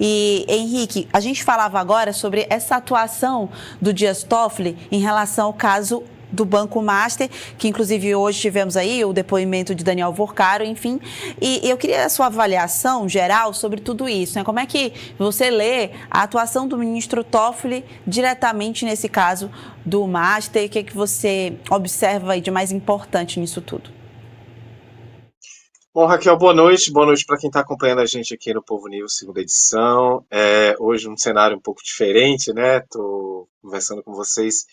E, Henrique, a gente falava agora sobre essa atuação do Dias Toffoli em relação ao caso do Banco Master, que inclusive hoje tivemos aí o depoimento de Daniel Vorcaro, enfim. E eu queria a sua avaliação geral sobre tudo isso, né? Como é que você lê a atuação do ministro Toffoli diretamente nesse caso do Master? O que é que você observa aí de mais importante nisso tudo? Bom, Raquel, boa noite para quem está acompanhando a gente aqui no Povo News, segunda edição. Hoje um cenário um pouco diferente, né? Estou conversando com vocês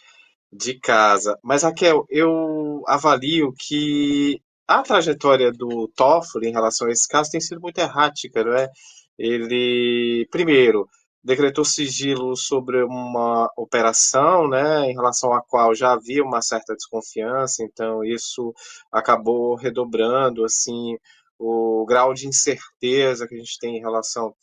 de casa. Mas, Raquel, eu avalio que a trajetória do Toffoli em relação a esse caso tem sido muito errática, não é? Ele, primeiro, decretou sigilo sobre uma operação, né, em relação à qual já havia uma certa desconfiança, então isso acabou redobrando, assim, o grau de incerteza que a gente tem em relação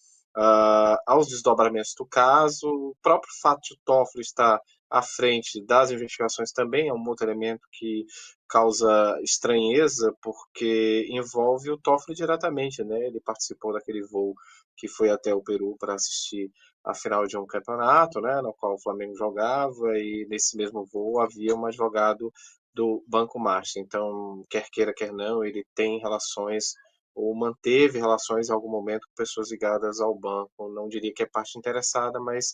aos desdobramentos do caso. O próprio fato de o Toffoli estar à frente das investigações também é um outro elemento que causa estranheza, porque envolve o Toffoli diretamente, né? Ele participou daquele voo que foi até o Peru para assistir a final de um campeonato, né, no qual o Flamengo jogava, e nesse mesmo voo havia um advogado do Banco Master. Então, quer queira, quer não, ele tem relações ou manteve relações em algum momento com pessoas ligadas ao banco. Não diria que é parte interessada, mas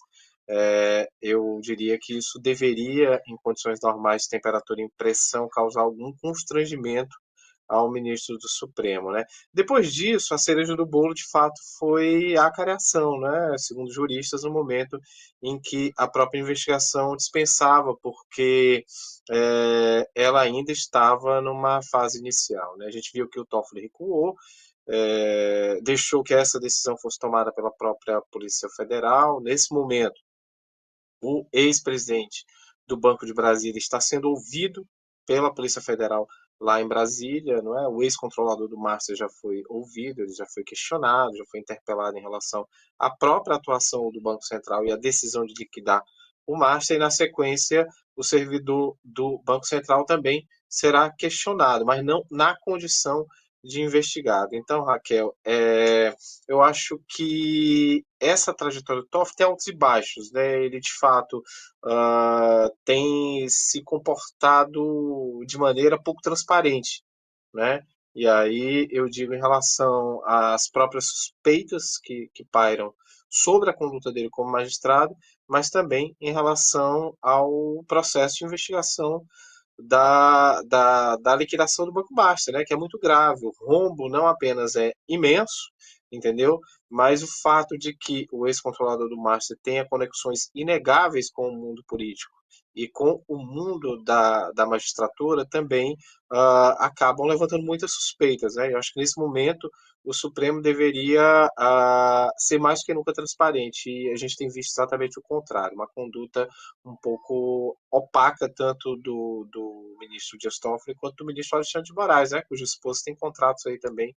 eu diria que isso deveria, em condições normais de temperatura e pressão, causar algum constrangimento ao ministro do Supremo, né? Depois disso, a cereja do bolo, de fato, foi a cariação, né? Segundo juristas, no momento em que a própria investigação dispensava, porque ela ainda estava numa fase inicial, né? A gente viu que o Toffoli recuou, deixou que essa decisão fosse tomada pela própria Polícia Federal. Nesse momento, o ex-presidente do Banco de Brasília está sendo ouvido pela Polícia Federal lá em Brasília, não é? O ex-controlador do Márcio já foi ouvido, ele já foi questionado, já foi interpelado em relação à própria atuação do Banco Central e à decisão de liquidar o Márcio, e na sequência o servidor do Banco Central também será questionado, mas não na condição de investigado. Então, Raquel, eu acho que essa trajetória do Toffoli tem altos e baixos, né? Ele, de fato, tem se comportado de maneira pouco transparente, né? E aí eu digo em relação às próprias suspeitas que pairam sobre a conduta dele como magistrado, mas também em relação ao processo de investigação da liquidação do Banco Master, né, que é muito grave. O rombo não apenas é imenso, entendeu? Mas o fato de que o ex-controlador do Master tenha conexões inegáveis com o mundo político e com o mundo da magistratura também acabam levantando muitas suspeitas, né? Eu acho que nesse momento o Supremo deveria ser mais do que nunca transparente, e a gente tem visto exatamente o contrário, uma conduta um pouco opaca, tanto do ministro Dias Toffoli quanto do ministro Alexandre de Moraes, né, cujo esposo tem contratos aí também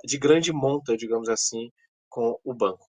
de grande monta, digamos assim, com o banco.